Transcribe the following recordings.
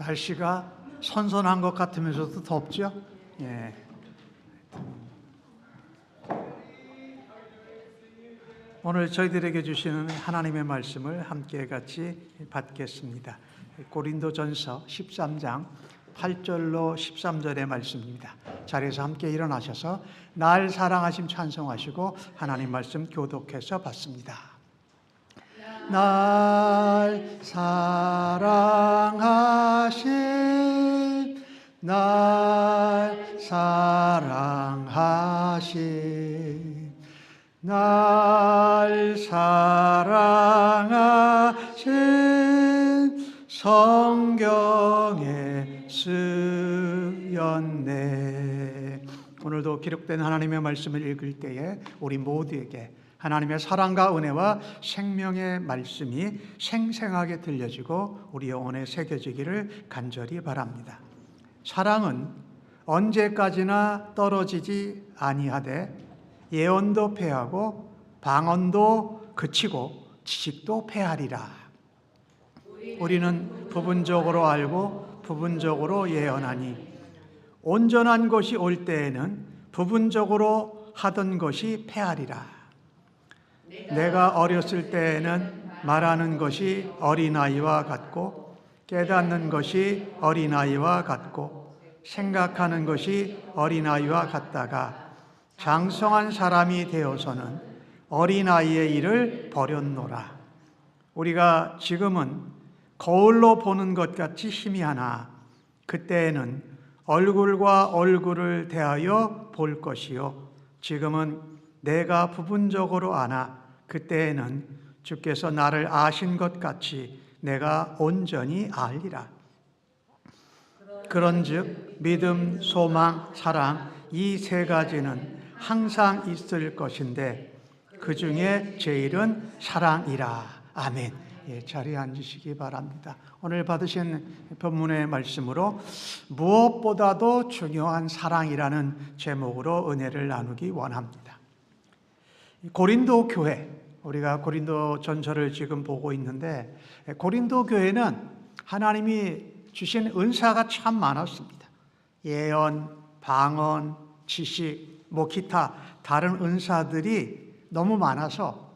날씨가 선선한 것 같으면서도 덥죠? 예. 오늘 저희들에게 주시는 하나님의 말씀을 함께 같이 받겠습니다. 고린도전서 13장 8절로 13절의 말씀입니다. 자리에서 함께 일어나셔서 날 사랑하심 찬송하시고 하나님 말씀 교독해서 받습니다. 날 사랑하심, 날 사랑하심, 날 사랑하심, 성경에 쓰였네. 오늘도 기록된 하나님의 말씀을 읽을 때에 우리 모두에게 하나님의 사랑과 은혜와 생명의 말씀이 생생하게 들려지고 우리 영혼에 새겨지기를 간절히 바랍니다. 사랑은 언제까지나 떨어지지 아니하되 예언도 패하고 방언도 그치고 지식도 패하리라. 우리는 부분적으로 알고 부분적으로 예언하니 온전한 것이 올 때에는 부분적으로 하던 것이 패하리라. 내가 어렸을 때에는 말하는 것이 어린아이와 같고 깨닫는 것이 어린아이와 같고 생각하는 것이 어린아이와 같다가 장성한 사람이 되어서는 어린아이의 일을 버렸노라. 우리가 지금은 거울로 보는 것 같이 희미하나 그때에는 얼굴과 얼굴을 대하여 볼 것이요 지금은 내가 부분적으로 아나 그때에는 주께서 나를 아신 것 같이 내가 온전히 알리라. 그런즉 믿음, 소망, 사랑 이 세 가지는 항상 있을 것인데 그 중에 제일은 사랑이라. 아멘. 예, 자리에 앉으시기 바랍니다. 오늘 받으신 본문의 말씀으로 무엇보다도 중요한 사랑이라는 제목으로 은혜를 나누기 원합니다. 고린도 교회, 우리가 고린도 전서를 지금 보고 있는데 고린도 교회는 하나님이 주신 은사가 참 많았습니다. 예언, 방언, 지식, 기타 다른 은사들이 너무 많아서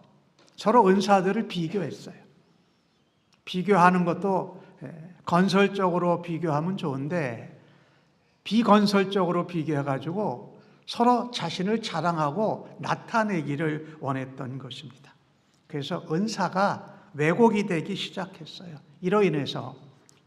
서로 은사들을 비교했어요. 비교하는 것도 건설적으로 비교하면 좋은데 비건설적으로 비교해가지고 서로 자신을 자랑하고 나타내기를 원했던 것입니다. 그래서 은사가 왜곡이 되기 시작했어요. 이로 인해서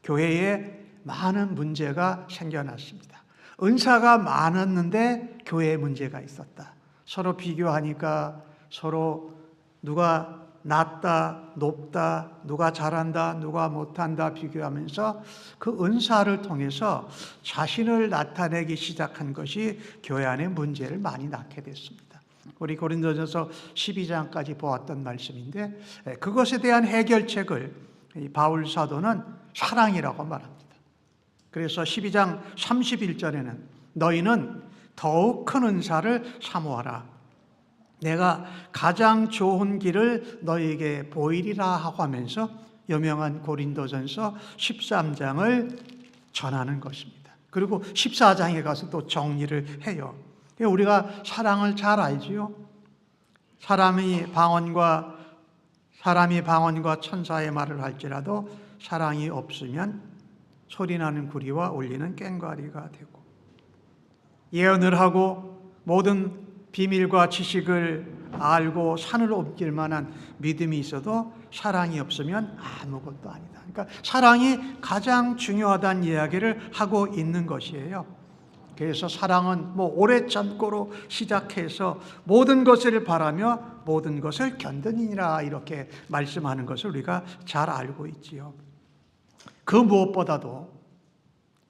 교회에 많은 문제가 생겨났습니다. 은사가 많았는데 교회에 문제가 있었다. 서로 비교하니까 서로 누가 낮다, 높다, 누가 잘한다, 누가 못한다 비교하면서 그 은사를 통해서 자신을 나타내기 시작한 것이 교회 안에 문제를 많이 낳게 됐습니다. 우리 고린도전서 12장까지 보았던 말씀인데 그것에 대한 해결책을 바울 사도는 사랑이라고 말합니다. 그래서 12장 31절에는 너희는 더욱 큰 은사를 사모하라. 내가 가장 좋은 길을 너희에게 보이리라 하고 하면서 유명한 고린도전서 13장을 전하는 것입니다. 그리고 14장에 가서 또 정리를 해요. 우리가 사랑을 잘 알지요. 사람이 방언과 천사의 말을 할지라도 사랑이 없으면 소리나는 구리와 울리는 꽹과리가 되고 예언을 하고 모든 비밀과 지식을 알고 산을 옮길 만한 믿음이 있어도 사랑이 없으면 아무것도 아니다. 그러니까 사랑이 가장 중요하다는 이야기를 하고 있는 것이에요. 그래서 사랑은 오래 참고로 시작해서 모든 것을 바라며 모든 것을 견디니라 이렇게 말씀하는 것을 우리가 잘 알고 있지요. 그 무엇보다도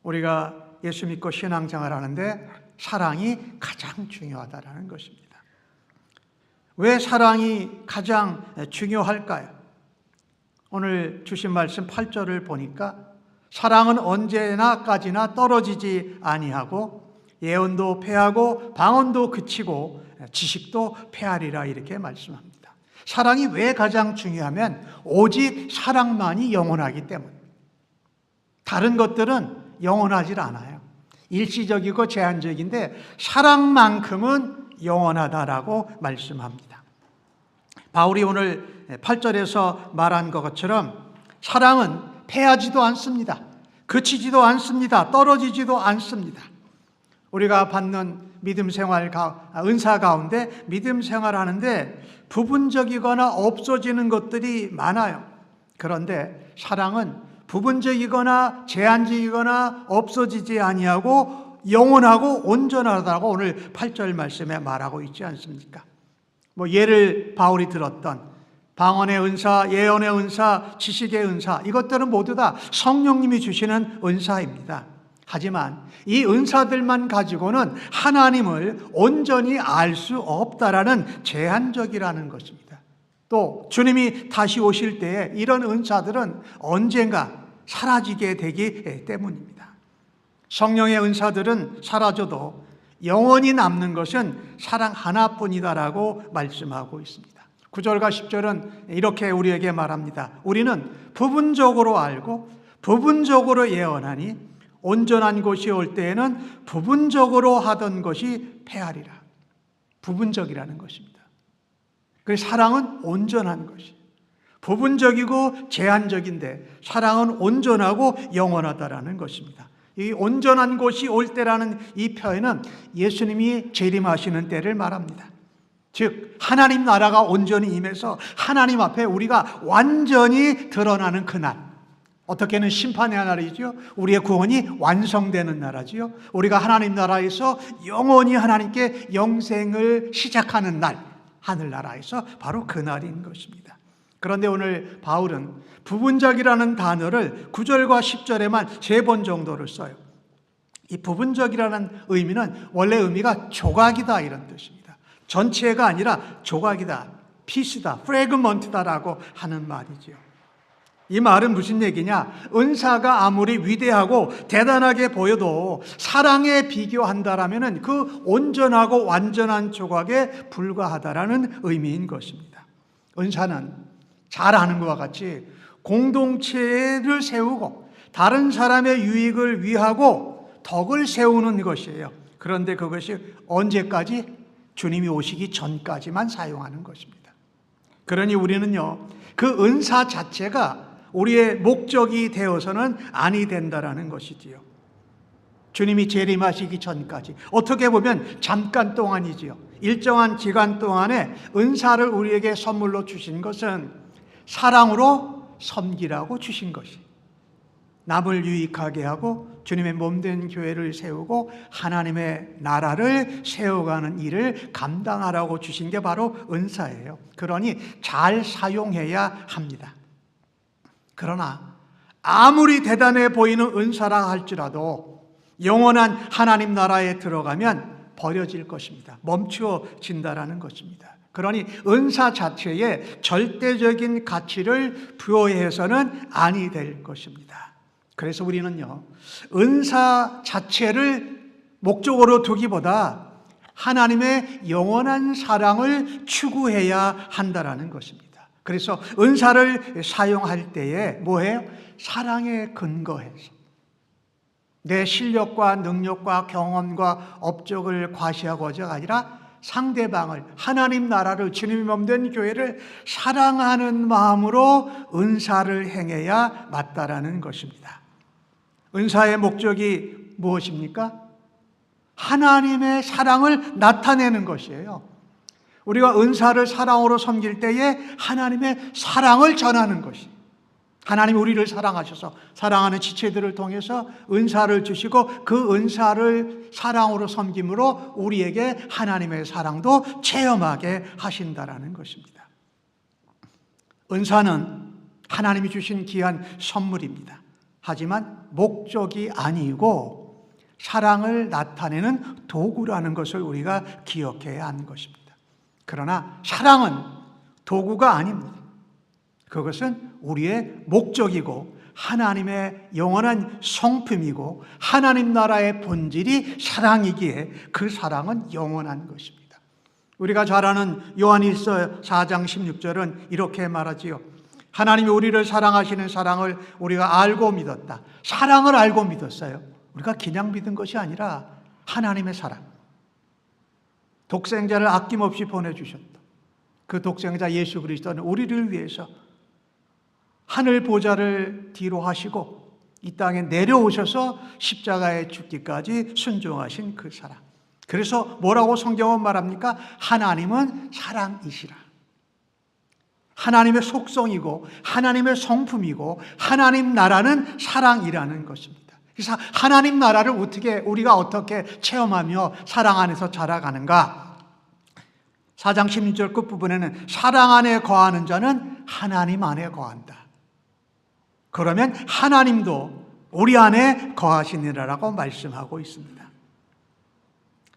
우리가 예수 믿고 신앙생활 하는데 사랑이 가장 중요하다는 것입니다. 왜 사랑이 가장 중요할까요? 오늘 주신 말씀 8절을 보니까 사랑은 언제나까지나 떨어지지 아니하고 예언도 패하고 방언도 그치고 지식도 패하리라 이렇게 말씀합니다. 사랑이 왜 가장 중요하면 오직 사랑만이 영원하기 때문입니다. 다른 것들은 영원하질 않아요. 일시적이고 제한적인데 사랑만큼은 영원하다라고 말씀합니다. 바울이 오늘 8절에서 말한 것처럼 사랑은 패하지도 않습니다. 그치지도 않습니다. 떨어지지도 않습니다. 우리가 받는 믿음 생활, 은사 가운데 믿음 생활하는데 부분적이거나 없어지는 것들이 많아요. 그런데 사랑은 부분적이거나 제한적이거나 없어지지 아니하고 영원하고 온전하다고 오늘 8절 말씀에 말하고 있지 않습니까? 예를 바울이 들었던 방언의 은사, 예언의 은사, 지식의 은사, 이것들은 모두 다 성령님이 주시는 은사입니다. 하지만 이 은사들만 가지고는 하나님을 온전히 알 수 없다라는 제한적이라는 것입니다. 또 주님이 다시 오실 때에 이런 은사들은 언젠가 사라지게 되기 때문입니다. 성령의 은사들은 사라져도 영원히 남는 것은 사랑 하나뿐이다라고 말씀하고 있습니다. 9절과 10절은 이렇게 우리에게 말합니다. 우리는 부분적으로 알고 부분적으로 예언하니 온전한 곳이 올 때에는 부분적으로 하던 것이 패하리라. 부분적이라는 것입니다. 그래서 사랑은 온전한 것이 부분적이고 제한적인데 사랑은 온전하고 영원하다라는 것입니다. 이 온전한 곳이 올 때라는 이 표현은 예수님이 재림하시는 때를 말합니다. 즉 하나님 나라가 온전히 임해서 하나님 앞에 우리가 완전히 드러나는 그날, 어떻게는 심판의 날이죠. 우리의 구원이 완성되는 나라지요. 우리가 하나님 나라에서 영원히 하나님께 영생을 시작하는 날, 하늘나라에서 바로 그 날인 것입니다. 그런데 오늘 바울은 부분적이라는 단어를 9절과 10절에만 3번 정도를 써요. 이 부분적이라는 의미는 원래 의미가 조각이다 이런 뜻입니다. 전체가 아니라 조각이다, 피스다, 프래그먼트다라고 하는 말이죠. 이 말은 무슨 얘기냐? 은사가 아무리 위대하고 대단하게 보여도 사랑에 비교한다라면 그 온전하고 완전한 조각에 불과하다라는 의미인 것입니다. 은사는 잘 아는 것과 같이 공동체를 세우고 다른 사람의 유익을 위하고 덕을 세우는 것이에요. 그런데 그것이 언제까지? 주님이 오시기 전까지만 사용하는 것입니다. 그러니 우리는요, 그 은사 자체가 우리의 목적이 되어서는 아니 된다라는 것이지요. 주님이 재림하시기 전까지, 어떻게 보면 잠깐 동안이지요. 일정한 기간 동안에 은사를 우리에게 선물로 주신 것은 사랑으로 섬기라고 주신 것이, 남을 유익하게 하고 주님의 몸된 교회를 세우고 하나님의 나라를 세워가는 일을 감당하라고 주신 게 바로 은사예요. 그러니 잘 사용해야 합니다. 그러나 아무리 대단해 보이는 은사라 할지라도 영원한 하나님 나라에 들어가면 버려질 것입니다. 멈추어진다라는 것입니다. 그러니 은사 자체에 절대적인 가치를 부여해서는 아니 될 것입니다. 그래서 우리는요, 은사 자체를 목적으로 두기보다 하나님의 영원한 사랑을 추구해야 한다라는 것입니다. 그래서 은사를 사용할 때에 뭐예요? 사랑에 근거해서 내 실력과 능력과 경험과 업적을 과시하고자 아니라 상대방을, 하나님 나라를, 주님이 몸된 교회를 사랑하는 마음으로 은사를 행해야 맞다라는 것입니다. 은사의 목적이 무엇입니까? 하나님의 사랑을 나타내는 것이에요. 우리가 은사를 사랑으로 섬길 때에 하나님의 사랑을 전하는 것이, 하나님이 우리를 사랑하셔서 사랑하는 지체들을 통해서 은사를 주시고 그 은사를 사랑으로 섬김으로 우리에게 하나님의 사랑도 체험하게 하신다라는 것입니다. 은사는 하나님이 주신 귀한 선물입니다. 하지만 목적이 아니고 사랑을 나타내는 도구라는 것을 우리가 기억해야 하는 것입니다. 그러나 사랑은 도구가 아닙니다. 그것은 우리의 목적이고 하나님의 영원한 성품이고 하나님 나라의 본질이 사랑이기에 그 사랑은 영원한 것입니다. 우리가 잘 아는 요한일서 4장 16절은 이렇게 말하지요. 하나님이 우리를 사랑하시는 사랑을 우리가 알고 믿었다. 사랑을 알고 믿었어요. 우리가 그냥 믿은 것이 아니라 하나님의 사랑. 독생자를 아낌없이 보내주셨다. 그 독생자 예수 그리스도는 우리를 위해서 하늘 보좌를 뒤로 하시고 이 땅에 내려오셔서 십자가에 죽기까지 순종하신 그 사랑. 그래서 뭐라고 성경은 말합니까? 하나님은 사랑이시라. 하나님의 속성이고 하나님의 성품이고 하나님 나라는 사랑이라는 것입니다. 그래서 하나님 나라를 우리가 어떻게 체험하며 사랑 안에서 자라가는가? 4장 16절 끝부분에는 사랑 안에 거하는 자는 하나님 안에 거한다. 그러면 하나님도 우리 안에 거하시니라라고 말씀하고 있습니다.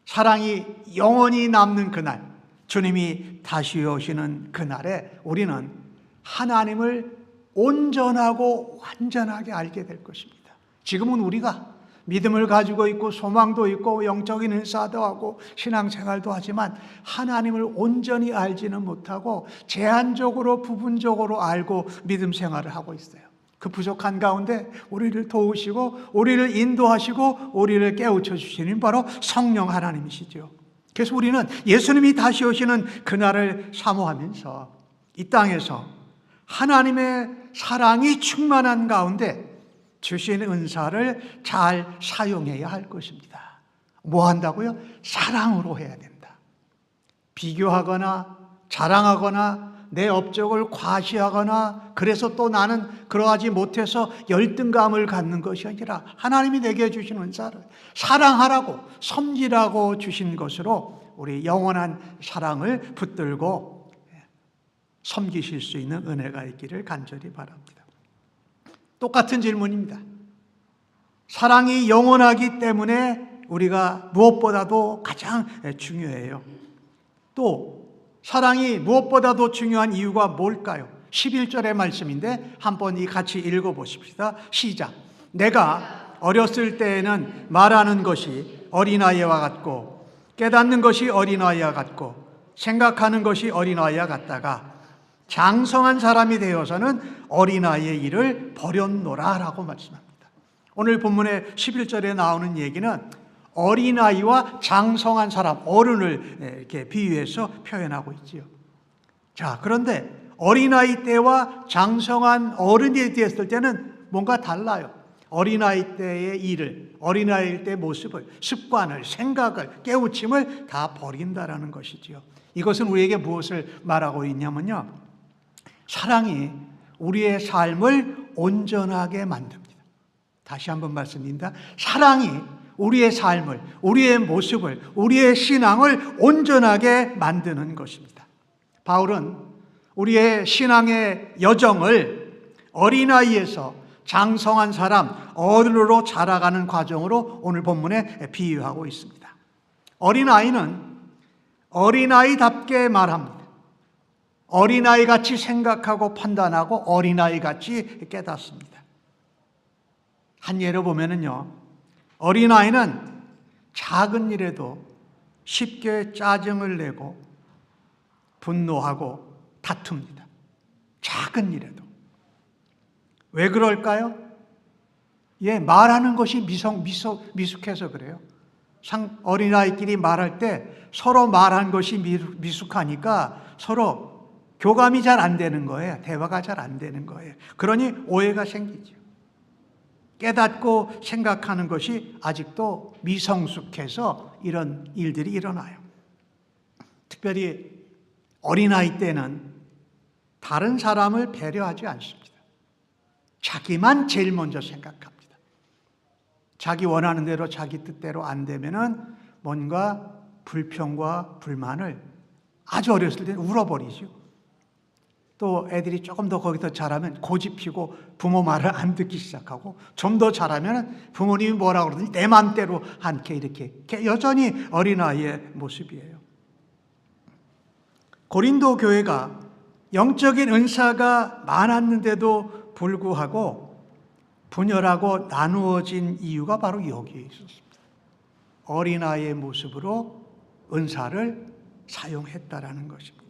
사랑이 영원히 남는 그날, 주님이 다시 오시는 그날에 우리는 하나님을 온전하고 완전하게 알게 될 것입니다. 지금은 우리가 믿음을 가지고 있고 소망도 있고 영적인 은사도 하고 신앙생활도 하지만 하나님을 온전히 알지는 못하고 제한적으로 부분적으로 알고 믿음 생활을 하고 있어요. 그 부족한 가운데 우리를 도우시고 우리를 인도하시고 우리를 깨우쳐 주시는 바로 성령 하나님이시죠. 그래서 우리는 예수님이 다시 오시는 그날을 사모하면서 이 땅에서 하나님의 사랑이 충만한 가운데 주신 은사를 잘 사용해야 할 것입니다. 뭐 한다고요? 사랑으로 해야 된다. 비교하거나 자랑하거나 내 업적을 과시하거나 그래서 또 나는 그러하지 못해서 열등감을 갖는 것이 아니라 하나님이 내게 주신 은사를 사랑하라고 섬기라고 주신 것으로 우리 영원한 사랑을 붙들고 섬기실 수 있는 은혜가 있기를 간절히 바랍니다. 똑같은 질문입니다. 사랑이 영원하기 때문에 우리가 무엇보다도 가장 중요해요. 또 사랑이 무엇보다도 중요한 이유가 뭘까요? 11절의 말씀인데 한번 같이 읽어보십시다. 시작. 내가 어렸을 때에는 말하는 것이 어린아이와 같고 깨닫는 것이 어린아이와 같고 생각하는 것이 어린아이와 같다가 장성한 사람이 되어서는 어린아이의 일을 버렸노라 라고 말씀합니다. 오늘 본문의 11절에 나오는 얘기는 어린아이와 장성한 사람, 어른을 이렇게 비유해서 표현하고 있지요. 자, 그런데 어린아이 때와 장성한 어른이 되었을 때는 뭔가 달라요. 어린아이 때의 일을, 어린아이 때의 모습을, 습관을, 생각을, 깨우침을 다 버린다라는 것이지요. 이것은 우리에게 무엇을 말하고 있냐면요. 사랑이 우리의 삶을 온전하게 만듭니다. 다시 한번 말씀드립니다. 사랑이 우리의 삶을, 우리의 모습을, 우리의 신앙을 온전하게 만드는 것입니다. 바울은 우리의 신앙의 여정을 어린아이에서 장성한 사람, 어른으로 자라가는 과정으로 오늘 본문에 비유하고 있습니다. 어린아이는 어린아이답게 말합니다. 어린아이같이 생각하고 판단하고 어린아이같이 깨닫습니다. 한 예로 보면은요, 어린아이는 작은 일에도 쉽게 짜증을 내고 분노하고 다툽니다. 작은 일에도. 왜 그럴까요? 말하는 것이 미숙해서 그래요. 어린아이끼리 말할 때 서로 말한 것이 미숙하니까 서로 교감이 잘 안 되는 거예요. 대화가 잘 안 되는 거예요. 그러니 오해가 생기죠. 깨닫고 생각하는 것이 아직도 미성숙해서 이런 일들이 일어나요. 특별히 어린아이 때는 다른 사람을 배려하지 않습니다. 자기만 제일 먼저 생각합니다. 자기 원하는 대로 자기 뜻대로 안 되면은 뭔가 불평과 불만을 아주 어렸을 때 울어버리죠. 또 애들이 조금 더 거기서 자라면 고집 피고 부모 말을 안 듣기 시작하고 좀 더 자라면 부모님이 뭐라고 그러든지 내 맘대로 않게 이렇게 여전히 어린아이의 모습이에요. 고린도 교회가 영적인 은사가 많았는데도 불구하고 분열하고 나누어진 이유가 바로 여기에 있었습니다. 어린아이의 모습으로 은사를 사용했다라는 것입니다.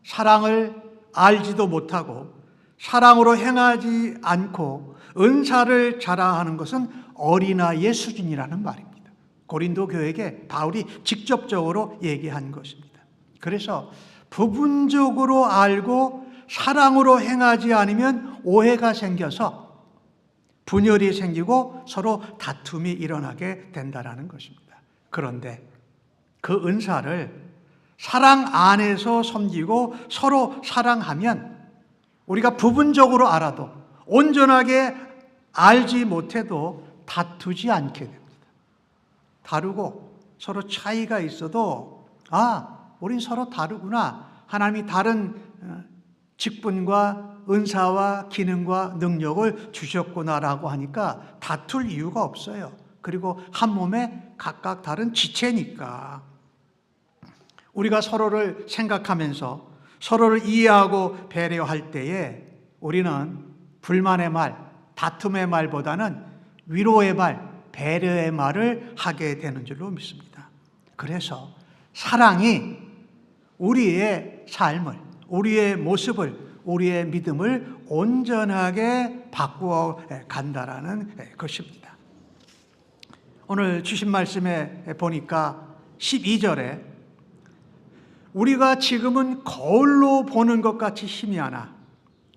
사랑을 알지도 못하고 사랑으로 행하지 않고 은사를 자랑하는 것은 어린아이의 수준이라는 말입니다. 고린도 교회에게 바울이 직접적으로 얘기한 것입니다. 그래서 부분적으로 알고 사랑으로 행하지 않으면 오해가 생겨서 분열이 생기고 서로 다툼이 일어나게 된다는 것입니다. 그런데 그 은사를 사랑 안에서 섬기고 서로 사랑하면 우리가 부분적으로 알아도 온전하게 알지 못해도 다투지 않게 됩니다. 다르고 서로 차이가 있어도 우린 서로 다르구나. 하나님이 다른 직분과 은사와 기능과 능력을 주셨구나라고 하니까 다툴 이유가 없어요. 그리고 한 몸에 각각 다른 지체니까. 우리가 서로를 생각하면서 서로를 이해하고 배려할 때에 우리는 불만의 말, 다툼의 말보다는 위로의 말, 배려의 말을 하게 되는 줄로 믿습니다. 그래서 사랑이 우리의 삶을, 우리의 모습을, 우리의 믿음을 온전하게 바꾸어 간다라는 것입니다. 오늘 주신 말씀에 보니까 12절에 우리가 지금은 거울로 보는 것 같이 희미하나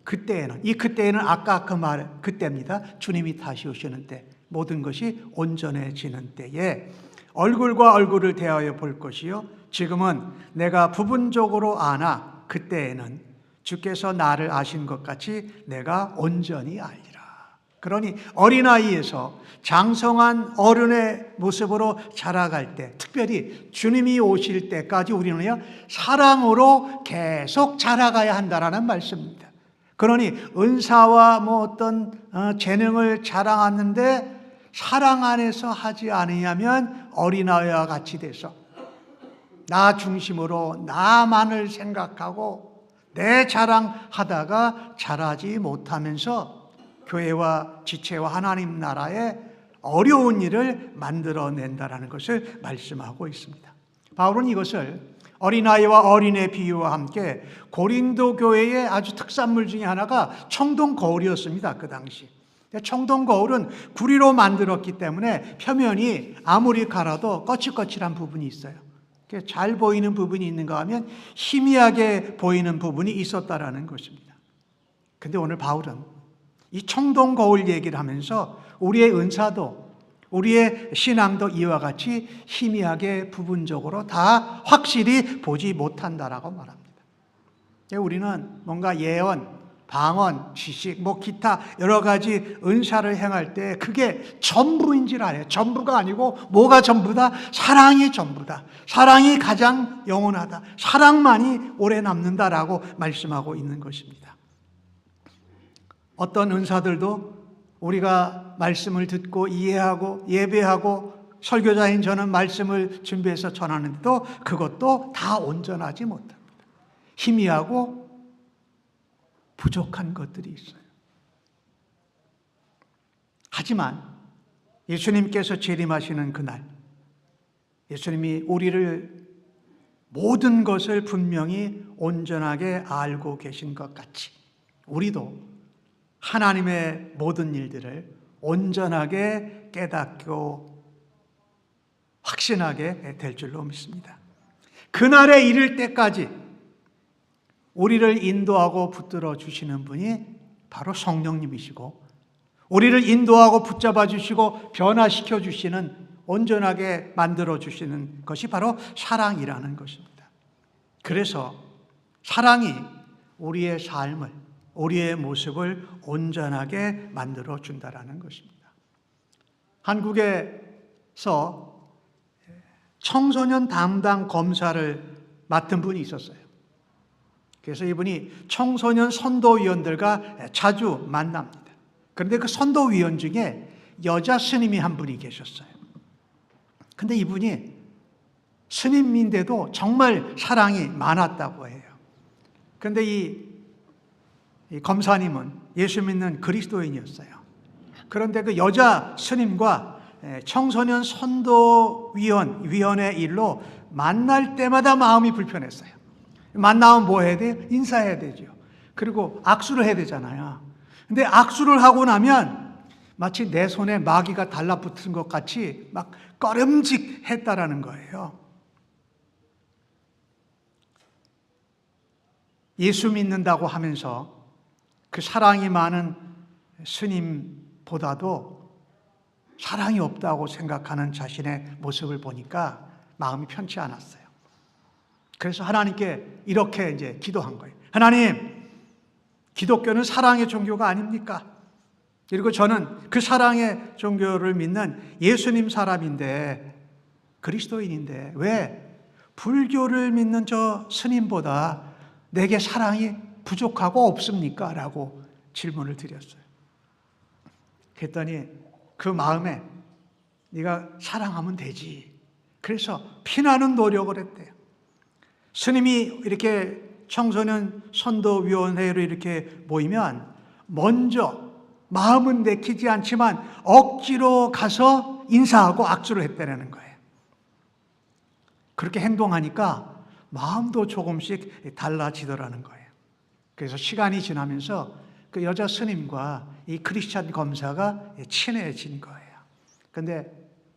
그때에는, 이 그때에는 아까 그 말 그때입니다. 주님이 다시 오시는 때, 모든 것이 온전해지는 때에 얼굴과 얼굴을 대하여 볼 것이요 지금은 내가 부분적으로 아나 그때에는 주께서 나를 아신 것 같이 내가 온전히 알리라. 그러니 어린아이에서 장성한 어른의 모습으로 자라갈 때, 특별히 주님이 오실 때까지 우리는요 사랑으로 계속 자라가야 한다라는 말씀입니다. 그러니 은사와 어떤 재능을 자랑하는데 사랑 안에서 하지 않으면 어린아이와 같이 돼서 나 중심으로 나만을 생각하고 내 자랑하다가 자라지 못하면서 교회와 지체와 하나님 나라에 어려운 일을 만들어낸다는 것을 말씀하고 있습니다. 바울은 이것을 어린아이와 어린애 비유와 함께 고린도 교회의 아주 특산물 중에 하나가 청동 거울이었습니다. 그 당시. 청동 거울은 구리로 만들었기 때문에 표면이 아무리 갈아도 거칠거칠한 부분이 있어요. 잘 보이는 부분이 있는가 하면 희미하게 보이는 부분이 있었다라는 것입니다. 그런데 오늘 바울은 이 청동 거울 얘기를 하면서 우리의 은사도 우리의 신앙도 이와 같이 희미하게 부분적으로 다 확실히 보지 못한다라고 말합니다. 우리는 뭔가 예언, 방언, 지식, 기타 여러 가지 은사를 행할 때 그게 전부인 줄 알아요. 전부가 아니고 뭐가 전부다? 사랑이 전부다. 사랑이 가장 영원하다. 사랑만이 오래 남는다라고 말씀하고 있는 것입니다. 어떤 은사들도 우리가 말씀을 듣고 이해하고 예배하고 설교자인 저는 말씀을 준비해서 전하는데도 그것도 다 온전하지 못합니다. 희미하고 부족한 것들이 있어요. 하지만 예수님께서 재림하시는 그날, 예수님이 우리를 모든 것을 분명히 온전하게 알고 계신 것 같이 우리도 하나님의 모든 일들을 온전하게 깨닫고 확신하게 될 줄로 믿습니다. 그날에 이를 때까지 우리를 인도하고 붙들어 주시는 분이 바로 성령님이시고 우리를 인도하고 붙잡아 주시고 변화시켜 주시는, 온전하게 만들어 주시는 것이 바로 사랑이라는 것입니다. 그래서 사랑이 우리의 삶을, 우리의 모습을 온전하게 만들어 준다라는 것입니다. 한국에서 청소년 담당 검사를 맡은 분이 있었어요. 그래서 이분이 청소년 선도위원들과 자주 만납니다. 그런데 그 선도위원 중에 여자 스님이 한 분이 계셨어요. 근데 이분이 스님인데도 정말 사랑이 많았다고 해요. 그런데 이 검사님은 예수 믿는 그리스도인이었어요. 그런데 그 여자 스님과 청소년 선도위원회 일로 만날 때마다 마음이 불편했어요. 만나면 뭐 해야 돼요? 인사해야 되죠. 그리고 악수를 해야 되잖아요. 근데 악수를 하고 나면 마치 내 손에 마귀가 달라붙은 것 같이 막 꺼름직했다라는 거예요. 예수 믿는다고 하면서 그 사랑이 많은 스님보다도 사랑이 없다고 생각하는 자신의 모습을 보니까 마음이 편치 않았어요. 그래서 하나님께 이렇게 이제 기도한 거예요. 하나님, 기독교는 사랑의 종교가 아닙니까? 그리고 저는 그 사랑의 종교를 믿는 예수님 사람인데, 그리스도인인데 왜 불교를 믿는 저 스님보다 내게 사랑이 부족하고 없습니까? 라고 질문을 드렸어요. 그랬더니 그 마음에 네가 사랑하면 되지. 그래서 피나는 노력을 했대요. 스님이 이렇게 청소년 선도위원회로 이렇게 모이면 먼저 마음은 내키지 않지만 억지로 가서 인사하고 악수를 했다는 거예요. 그렇게 행동하니까 마음도 조금씩 달라지더라는 거예요. 그래서 시간이 지나면서 그 여자 스님과 이 크리스찬 검사가 친해진 거예요. 그런데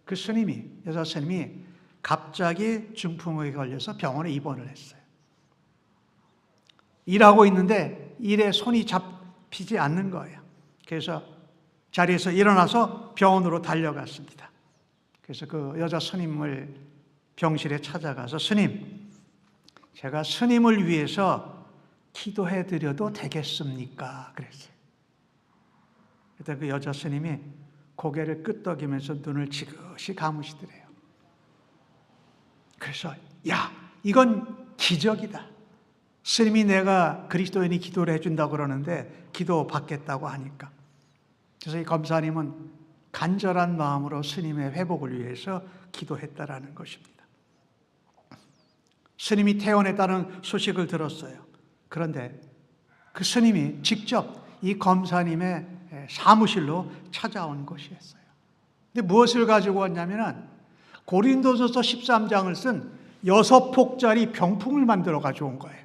그 스님이, 여자 스님이 갑자기 중풍에 걸려서 병원에 입원을 했어요. 일하고 있는데 일에 손이 잡히지 않는 거예요. 그래서 자리에서 일어나서 병원으로 달려갔습니다. 그래서 그 여자 스님을 병실에 찾아가서 스님, 제가 스님을 위해서 기도해 드려도 되겠습니까? 그랬어요. 그때 그 여자 스님이 고개를 끄덕이면서 눈을 지그시 감으시더래요. 그래서 야, 이건 기적이다. 스님이 내가 그리스도인이 기도를 해준다고 그러는데 기도 받겠다고 하니까. 그래서 이 검사님은 간절한 마음으로 스님의 회복을 위해서 기도했다라는 것입니다. 스님이 퇴원했다는 소식을 들었어요. 그런데 그 스님이 직접 이 검사님의 사무실로 찾아온 것이었어요. 근데 무엇을 가지고 왔냐면 고린도전서 13장을 쓴 6폭짜리 병풍을 만들어 가져온 거예요.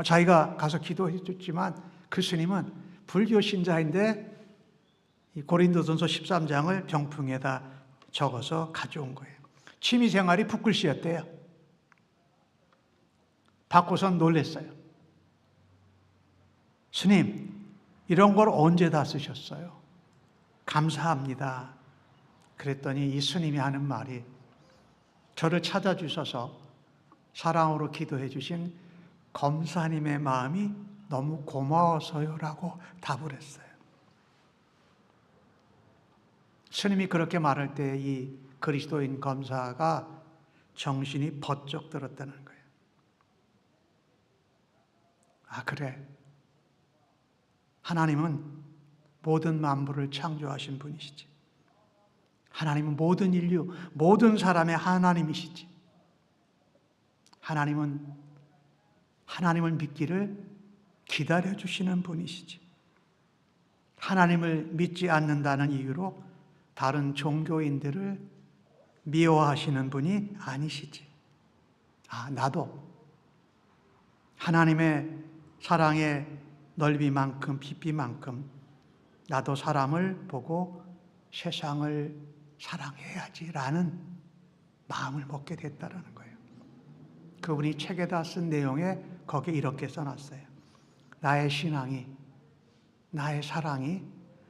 자기가 가서 기도해 줬지만 그 스님은 불교 신자인데 이 고린도전서 13장을 병풍에다 적어서 가져온 거예요. 취미생활이 붓글씨였대요. 받고선 놀랬어요. 스님, 이런 걸 언제 다 쓰셨어요? 감사합니다. 그랬더니 이 스님이 하는 말이 저를 찾아주셔서 사랑으로 기도해 주신 검사님의 마음이 너무 고마워서요라고 답을 했어요. 스님이 그렇게 말할 때 이 그리스도인 검사가 정신이 번쩍 들었다는 거예요. 아, 그래. 하나님은 모든 만물을 창조하신 분이시지. 하나님은 모든 인류, 모든 사람의 하나님이시지. 하나님은 하나님을 믿기를 기다려주시는 분이시지. 하나님을 믿지 않는다는 이유로 다른 종교인들을 미워하시는 분이 아니시지. 아, 나도 하나님의 사랑의 넓이만큼 깊이만큼 나도 사람을 보고 세상을 사랑해야지라는 마음을 먹게 됐다는 거예요. 그분이 책에다 쓴 내용에 거기에 이렇게 써놨어요. 나의 신앙이, 나의 사랑이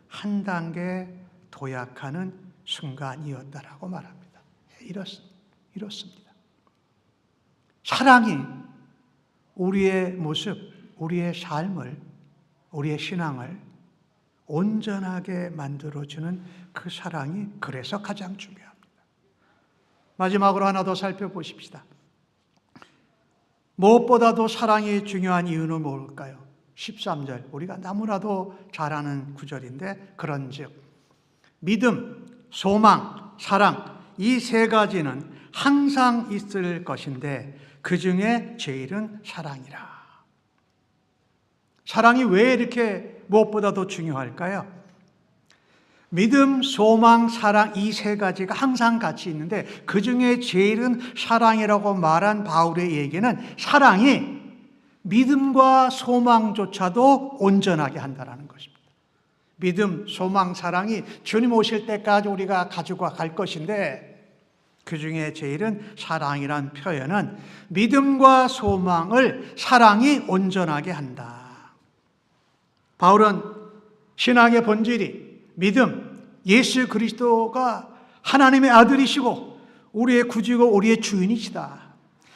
한 단계 도약하는 순간이었다라고 말합니다. 이렇습니다. 사랑이 우리의 모습, 우리의 삶을, 우리의 신앙을 온전하게 만들어주는 그 사랑이 그래서 가장 중요합니다. 마지막으로 하나 더 살펴보십시다. 무엇보다도 사랑이 중요한 이유는 뭘까요? 13절, 우리가 너무나도 잘 아는 구절인데 그런즉 믿음, 소망, 사랑 이 세 가지는 항상 있을 것인데 그 중에 제일은 사랑이라. 사랑이 왜 이렇게 무엇보다도 중요할까요? 믿음, 소망, 사랑 이 세 가지가 항상 같이 있는데 그 중에 제일은 사랑이라고 말한 바울의 얘기는 사랑이 믿음과 소망조차도 온전하게 한다는 것입니다. 믿음, 소망, 사랑이 주님 오실 때까지 우리가 가지고 갈 것인데, 그 중에 제일은 사랑이란 표현은 믿음과 소망을 사랑이 온전하게 한다. 바울은 신앙의 본질이 믿음, 예수 그리스도가 하나님의 아들이시고 우리의 구주고 우리의 주인이시다.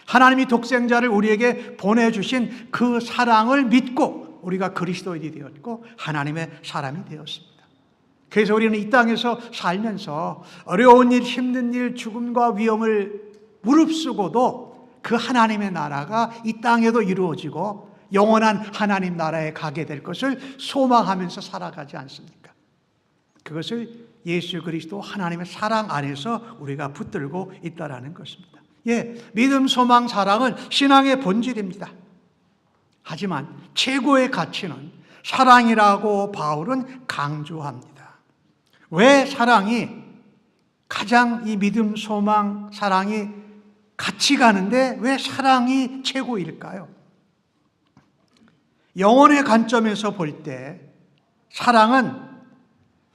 하나님이 독생자를 우리에게 보내주신 그 사랑을 믿고 우리가 그리스도인이 되었고 하나님의 사람이 되었습니다. 그래서 우리는 이 땅에서 살면서 어려운 일, 힘든 일, 죽음과 위험을 무릅쓰고도 그 하나님의 나라가 이 땅에도 이루어지고 영원한 하나님 나라에 가게 될 것을 소망하면서 살아가지 않습니까? 그것을 예수 그리스도 하나님의 사랑 안에서 우리가 붙들고 있다라는 것입니다. 믿음, 소망, 사랑은 신앙의 본질입니다. 하지만 최고의 가치는 사랑이라고 바울은 강조합니다. 왜 사랑이 가장 이 믿음, 소망, 사랑이 같이 가는데 왜 사랑이 최고일까요? 영혼의 관점에서 볼 때 사랑은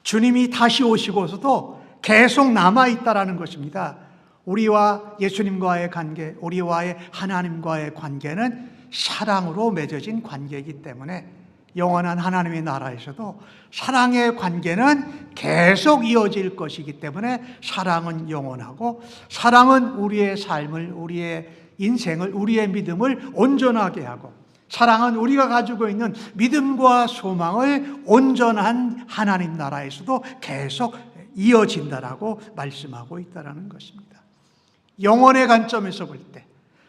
주님이 다시 오시고서도 계속 남아있다라는 것입니다. 우리와 예수님과의 관계, 우리와의 하나님과의 관계는 사랑으로 맺어진 관계이기 때문에 영원한 하나님의 나라에서도 사랑의 관계는 계속 이어질 것이기 때문에 사랑은 영원하고 사랑은 우리의 삶을, 우리의 인생을, 우리의 믿음을 온전하게 하고 사랑은 우리가 가지고 있는 믿음과 소망을 온전한 하나님 나라에서도 계속 이어진다라고 말씀하고 있다는 것입니다. 영혼의 관점에서 볼 때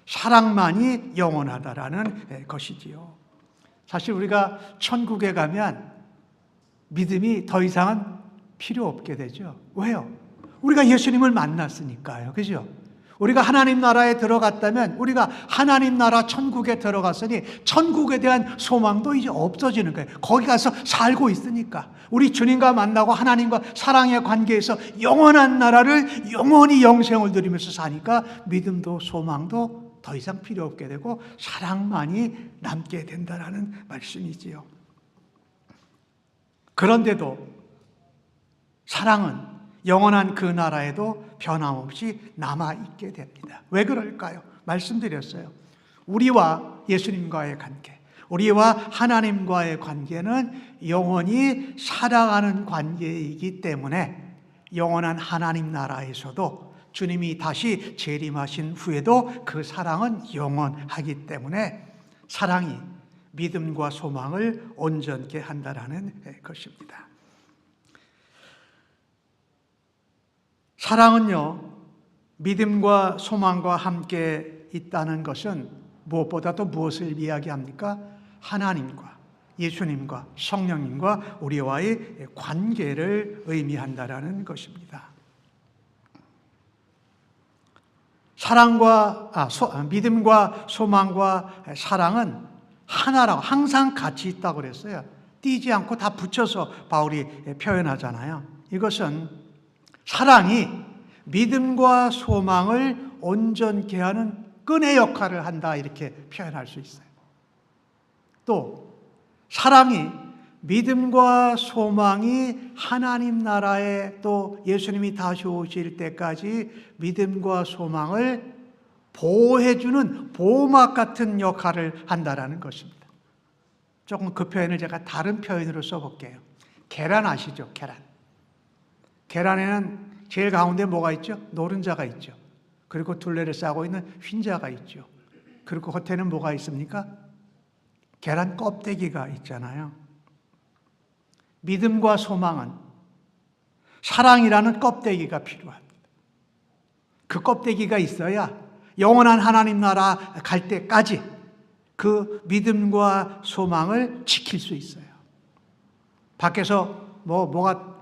사랑만이 영원하다라는 것이지요. 사실 우리가 천국에 가면 믿음이 더 이상은 필요 없게 되죠. 왜요? 우리가 예수님을 만났으니까요. 그죠? 우리가 하나님 나라에 들어갔다면 우리가 하나님 나라 천국에 들어갔으니 천국에 대한 소망도 이제 없어지는 거예요. 거기 가서 살고 있으니까. 우리 주님과 만나고 하나님과 사랑의 관계에서 영원한 나라를 영원히 영생을 누리면서 사니까 믿음도 소망도 더 이상 필요 없게 되고 사랑만이 남게 된다라는 말씀이지요. 그런데도 사랑은 영원한 그 나라에도 변함없이 남아있게 됩니다. 왜 그럴까요? 말씀드렸어요. 우리와 예수님과의 관계, 우리와 하나님과의 관계는 영원히 살아가는 관계이기 때문에 영원한 하나님 나라에서도 주님이 다시 재림하신 후에도 그 사랑은 영원하기 때문에 사랑이 믿음과 소망을 온전케 한다라는 것입니다. 사랑은요, 믿음과 소망과 함께 있다는 것은 무엇보다도 무엇을 이야기합니까? 하나님과 예수님과 성령님과 우리와의 관계를 의미한다라는 것입니다. 믿음과 소망과 사랑은 하나라고 항상 같이 있다고 그랬어요. 띄지 않고 다 붙여서 바울이 표현하잖아요. 이것은 사랑이 믿음과 소망을 온전케 하는 끈의 역할을 한다 이렇게 표현할 수 있어요. 또 사랑이 믿음과 소망이 하나님 나라에 또 예수님이 다시 오실 때까지 믿음과 소망을 보호해주는 보호막 같은 역할을 한다라는 것입니다. 조금 그 표현을 제가 다른 표현으로 써볼게요. 계란 아시죠? 계란에는 제일 가운데 뭐가 있죠? 노른자가 있죠. 그리고 둘레를 싸고 있는 흰자가 있죠. 그리고 겉에는 뭐가 있습니까? 계란 껍데기가 있잖아요. 믿음과 소망은 사랑이라는 껍데기가 필요합니다. 그 껍데기가 있어야 영원한 하나님 나라 갈 때까지 그 믿음과 소망을 지킬 수 있어요. 밖에서 뭐가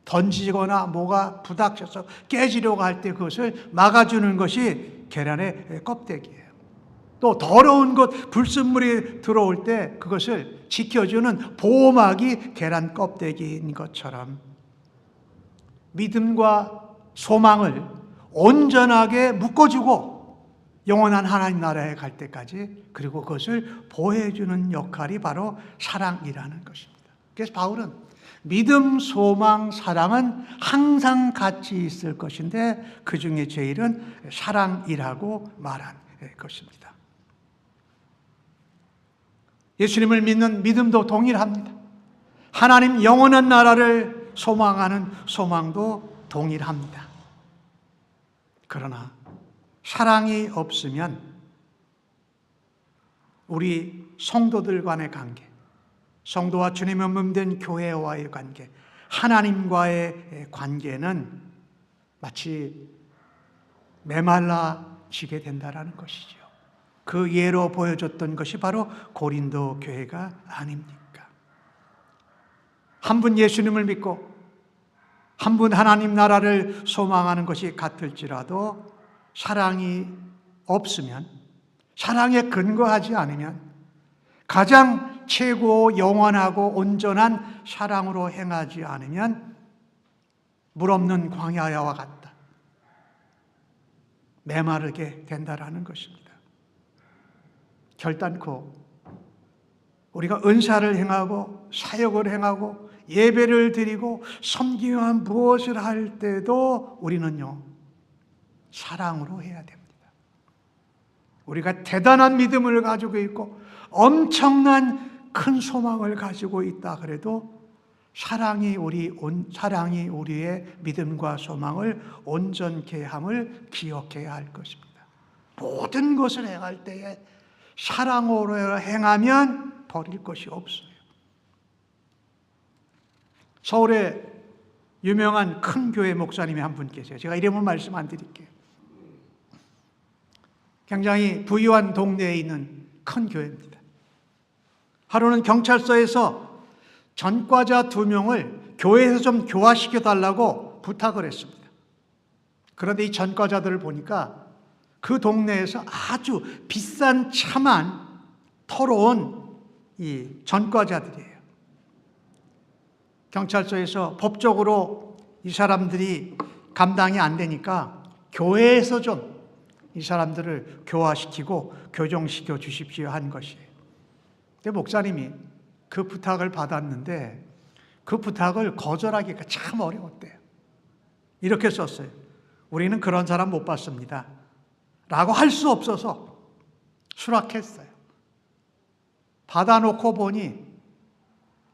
던지거나 뭐가 부닥쳐서 깨지려고 할 때 그것을 막아주는 것이 계란의 껍데기예요. 또 더러운 것, 불순물이 들어올 때 그것을 지켜주는 보호막이 계란 껍데기인 것처럼 믿음과 소망을 온전하게 묶어주고 영원한 하나님 나라에 갈 때까지, 그리고 그것을 보호해주는 역할이 바로 사랑이라는 것입니다. 그래서 바울은 믿음, 소망, 사랑은 항상 같이 있을 것인데 그 중에 제일은 사랑이라고 말한 것입니다. 예수님을 믿는 믿음도 동일합니다. 하나님 영원한 나라를 소망하는 소망도 동일합니다. 그러나 사랑이 없으면 우리 성도들 간의 관계, 성도와 주님의 몸된 교회와의 관계, 하나님과의 관계는 마치 메말라지게 된다는 것이죠. 그 예로 보여줬던 것이 바로 고린도 교회가 아닙니까? 한 분 예수님을 믿고 한 분 하나님 나라를 소망하는 것이 같을지라도 사랑이 없으면, 사랑에 근거하지 않으면, 가장 최고 영원하고 온전한 사랑으로 행하지 않으면 물 없는 광야와 같다, 메마르게 된다라는 것입니다. 결단코 우리가 은사를 행하고 사역을 행하고 예배를 드리고 섬기면 무엇을 할 때도 우리는요, 사랑으로 해야 됩니다. 우리가 대단한 믿음을 가지고 있고 엄청난 큰 소망을 가지고 있다 그래도 사랑이 우리의 믿음과 소망을 온전케 함을 기억해야 할 것입니다. 모든 것을 행할 때에 사랑으로 행하면 버릴 것이 없어요. 서울에 유명한 큰 교회 목사님이 한 분 계세요. 제가 이름은 말씀 안 드릴게요. 굉장히 부유한 동네에 있는 큰 교회입니다. 하루는 경찰서에서 전과자 2명을 교회에서 좀 교화시켜 달라고 부탁을 했습니다. 그런데 이 전과자들을 보니까 그 동네에서 아주 비싼 차만 털어온 이 전과자들이에요. 경찰서에서 법적으로 이 사람들이 감당이 안 되니까 교회에서 좀 이 사람들을 교화시키고 교정시켜 주십시오 한 것이에요. 근데 목사님이 그 부탁을 받았는데 그 부탁을 거절하기가 참 어려웠대요. 이렇게 썼어요. 우리는 그런 사람 못 봤습니다 라고 할 수 없어서 수락했어요. 받아놓고 보니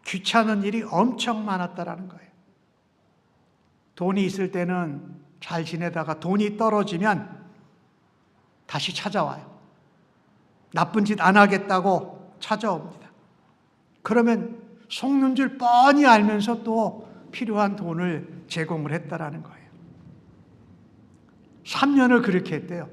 귀찮은 일이 엄청 많았다라는 거예요. 돈이 있을 때는 잘 지내다가 돈이 떨어지면 다시 찾아와요. 나쁜 짓 안 하겠다고 찾아옵니다. 그러면 속는 줄 뻔히 알면서 또 필요한 돈을 제공을 했다라는 거예요. 3년을 그렇게 했대요.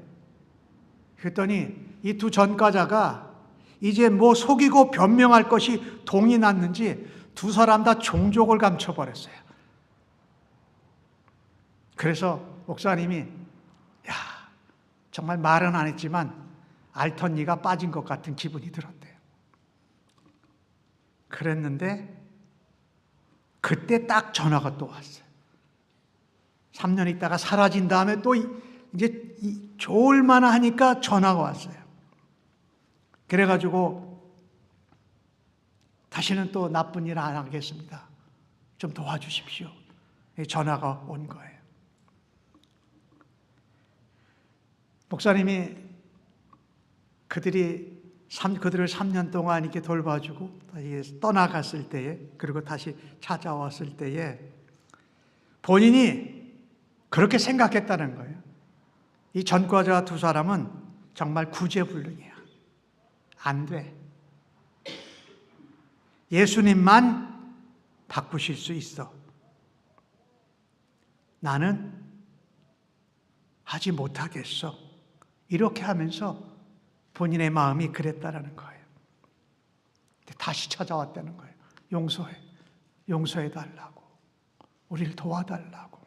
그랬더니 이 2 전과자가 이제 뭐 속이고 변명할 것이 동이 났는지 2 사람 다 종족을 감춰버렸어요. 그래서 목사님이 정말 말은 안 했지만 알턴니가 빠진 것 같은 기분이 들었대요. 그랬는데 그때 딱 전화가 또 왔어요. 3년 있다가 사라진 다음에 또 이제 좋을만하 하니까 전화가 왔어요. 그래가지고 다시는 또 나쁜 일 안 하겠습니다. 좀 도와주십시오. 전화가 온 거예요. 목사님이 그들을 3년 동안 이렇게 돌봐주고 다시 떠나갔을 때에, 그리고 다시 찾아왔을 때에 본인이 그렇게 생각했다는 거예요. 이 전과자 2 사람은 정말 구제불능이야. 안 돼. 예수님만 바꾸실 수 있어. 나는 하지 못하겠어. 이렇게 하면서 본인의 마음이 그랬다라는 거예요. 다시 찾아왔다는 거예요. 용서해 달라고. 우리를 도와달라고.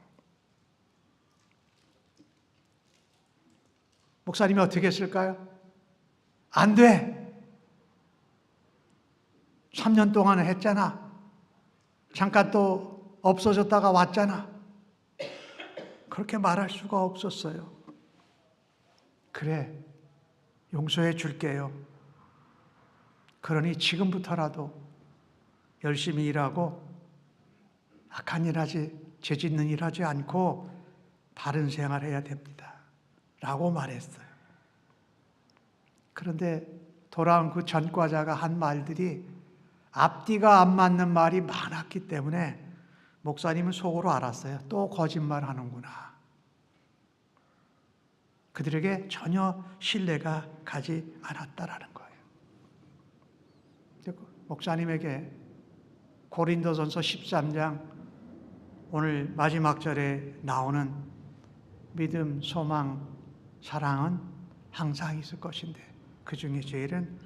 목사님이 어떻게 했을까요? 안 돼. 3년 동안 했잖아. 잠깐 또 없어졌다가 왔잖아. 그렇게 말할 수가 없었어요. 그래, 용서해 줄게요. 그러니 지금부터라도 열심히 일하고 악한 일 하지, 죄 짓는 일 하지 않고 바른 생활해야 됩니다. 라고 말했어요. 그런데 돌아온 그 전과자가 한 말들이 앞뒤가 안 맞는 말이 많았기 때문에 목사님은 속으로 알았어요. 또 거짓말 하는구나. 그들에게 전혀 신뢰가 가지 않았다라는 거예요. 목사님에게 고린도전서 13장 오늘 마지막 절에 나오는 믿음, 소망, 사랑은 항상 있을 것인데 그 중에 제일은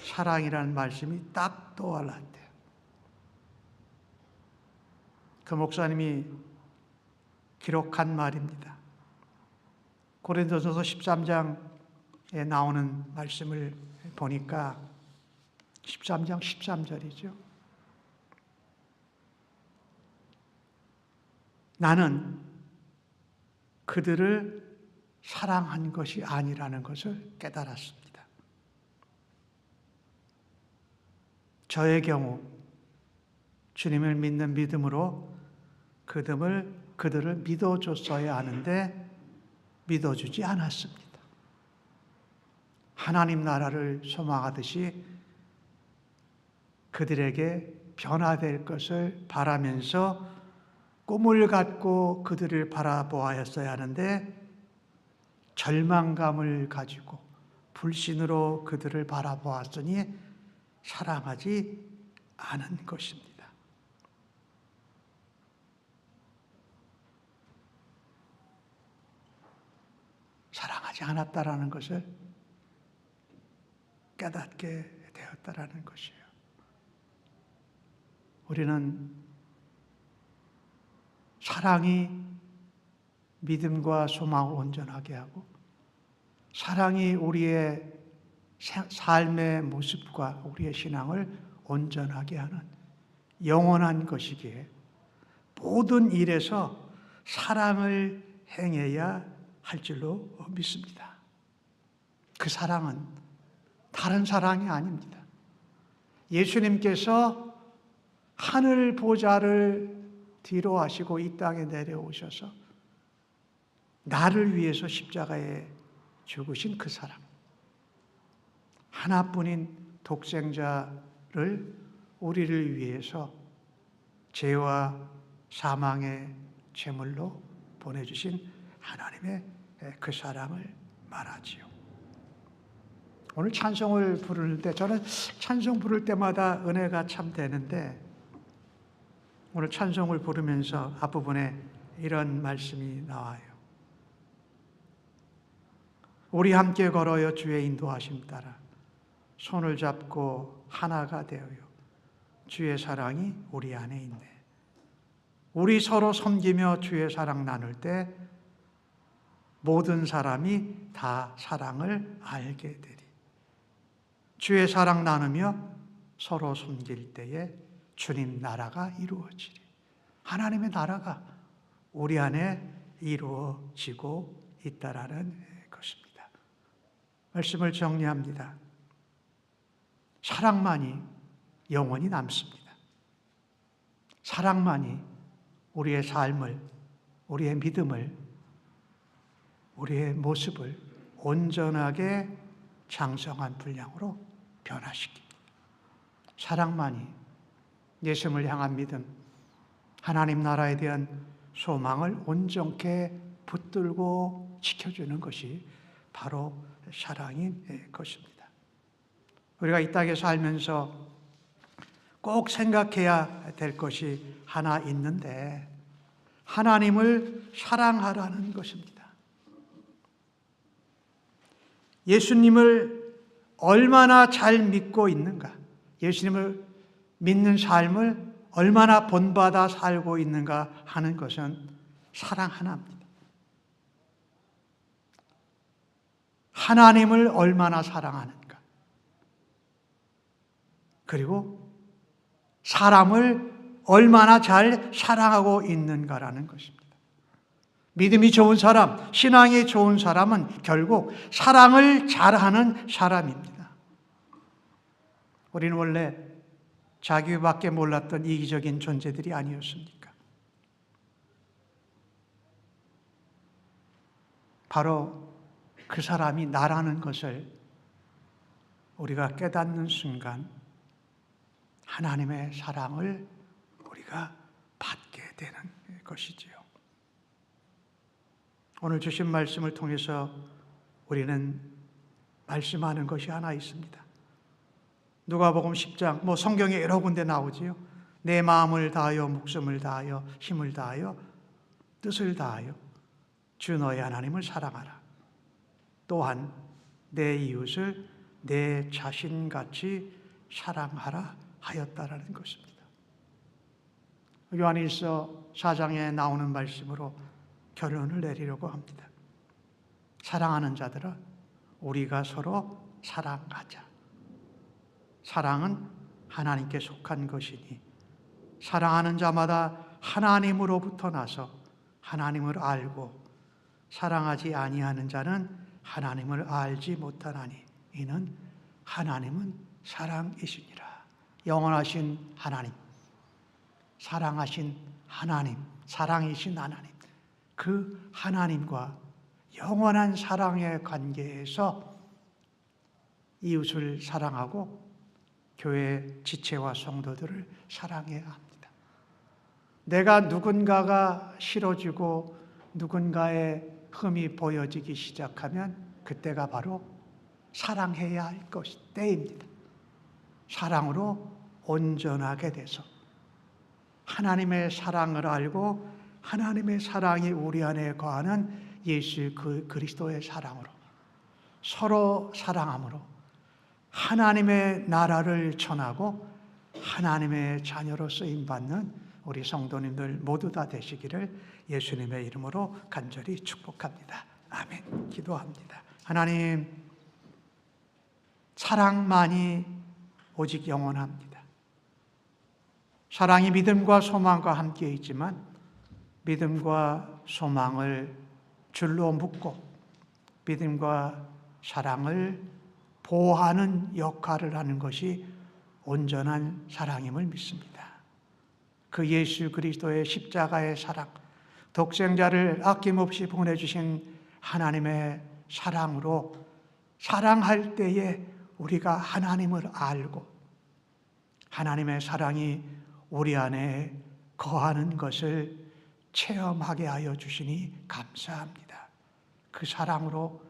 사랑이라는 말씀이 딱 떠올랐대요. 그 목사님이 기록한 말입니다. 고린도전서 13장에 나오는 말씀을 보니까 13장 13절이죠. 나는 그들을 사랑한 것이 아니라는 것을 깨달았습니다. 저의 경우 주님을 믿는 믿음으로 그들을 믿어줬어야 하는데 믿어주지 않았습니다. 하나님 나라를 소망하듯이 그들에게 변화될 것을 바라면서 꿈을 갖고 그들을 바라보았어야 하는데 절망감을 가지고 불신으로 그들을 바라보았으니 사랑하지 않은 것입니다. 사랑하지 않았다라는 것을 깨닫게 되었다라는 것이에요. 우리는 사랑이 믿음과 소망을 온전하게 하고 사랑이 우리의 삶의 모습과 우리의 신앙을 온전하게 하는 영원한 것이기에 모든 일에서 사랑을 행해야 할 줄로 믿습니다. 그 사랑은 다른 사랑이 아닙니다. 예수님께서 하늘 보좌를 뒤로 하시고 이 땅에 내려오셔서 나를 위해서 십자가에 죽으신 그 사랑, 하나뿐인 독생자를 우리를 위해서 죄와 사망의 제물로 보내주신 하나님의 그 사랑을 말하지요. 오늘 찬송을 부르는데 저는 찬송 부를 때마다 은혜가 참 되는데 오늘 찬송을 부르면서 앞부분에 이런 말씀이 나와요. 우리 함께 걸어요 주의 인도하심 따라 손을 잡고 하나가 되어요 주의 사랑이 우리 안에 있네. 우리 서로 섬기며 주의 사랑 나눌 때 모든 사람이 다 사랑을 알게 되리. 주의 사랑 나누며 서로 섬길 때에 주님 나라가 이루어지리. 하나님의 나라가 우리 안에 이루어지고 있다라는 것입니다. 말씀을 정리합니다. 사랑만이 영원히 남습니다. 사랑만이 우리의 삶을, 우리의 믿음을, 우리의 모습을 온전하게 장성한 분량으로 변화시킵니다. 사랑만이 예수님을 향한 믿음, 하나님 나라에 대한 소망을 온전케 붙들고 지켜주는 것이 바로 사랑인 것입니다. 우리가 이 땅에 살면서 꼭 생각해야 될 것이 하나 있는데 하나님을 사랑하라는 것입니다. 예수님을 얼마나 잘 믿고 있는가, 예수님을 믿는 삶을 얼마나 본받아 살고 있는가 하는 것은 사랑 하나입니다. 하나님을 얼마나 사랑하는가, 그리고 사람을 얼마나 잘 사랑하고 있는가라는 것입니다. 믿음이 좋은 사람, 신앙이 좋은 사람은 결국 사랑을 잘하는 사람입니다. 우리는 원래 자기밖에 몰랐던 이기적인 존재들이 아니었습니까? 바로 그 사람이 나라는 것을 우리가 깨닫는 순간 하나님의 사랑을 우리가 받게 되는 것이지요. 오늘 주신 말씀을 통해서 우리는 말씀하는 것이 하나 있습니다. 누가복음 10장, 성경에 여러 군데 나오지요. 내 마음을 다하여 목숨을 다하여 힘을 다하여 뜻을 다하여 주 너의 하나님을 사랑하라. 또한 내 이웃을 내 자신같이 사랑하라 하였다라는 것입니다. 요한일서 4장에 나오는 말씀으로 결론을 내리려고 합니다. 사랑하는 자들아, 우리가 서로 사랑하자. 사랑은 하나님께 속한 것이니 사랑하는 자마다 하나님으로부터 나서 하나님을 알고 사랑하지 아니하는 자는 하나님을 알지 못하나니 이는 하나님은 사랑이시니라. 영원하신 하나님, 사랑하신 하나님, 사랑이신 하나님, 그 하나님과 영원한 사랑의 관계에서 이웃을 사랑하고 교회 지체와 성도들을 사랑해야 합니다. 내가 누군가가 싫어지고 누군가의 흠이 보여지기 시작하면 그때가 바로 사랑해야 할 때입니다. 사랑으로 온전하게 돼서 하나님의 사랑을 알고 하나님의 사랑이 우리 안에 거하는 예수 그리스도의 사랑으로 서로 사랑함으로 하나님의 나라를 전하고 하나님의 자녀로 쓰임받는 우리 성도님들 모두 다 되시기를 예수님의 이름으로 간절히 축복합니다. 아멘. 기도합니다. 하나님, 사랑만이 오직 영원합니다. 사랑이 믿음과 소망과 함께 있지만 믿음과 소망을 줄로 묶고 믿음과 사랑을 보호하는 역할을 하는 것이 온전한 사랑임을 믿습니다. 그 예수 그리스도의 십자가의 사랑, 독생자를 아낌없이 보내주신 하나님의 사랑으로 사랑할 때에 우리가 하나님을 알고 하나님의 사랑이 우리 안에 거하는 것을 체험하게 하여 주시니 감사합니다. 그 사랑함으로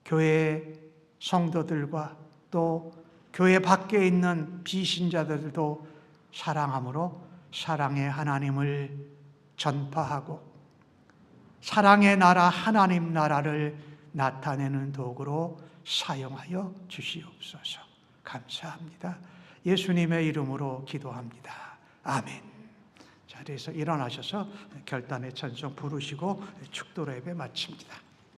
교회 성도들과 또 교회 밖에 있는 비신자들도 사랑함으로 사랑의 하나님을 전파하고 사랑의 나라 하나님 나라를 나타내는 도구로 사용하여 주시옵소서. 감사합니다. 예수님의 이름으로 기도합니다. 아멘. 자리에서 일어나셔서 결단의 찬송 부르시고 축도로 예배 마칩니다.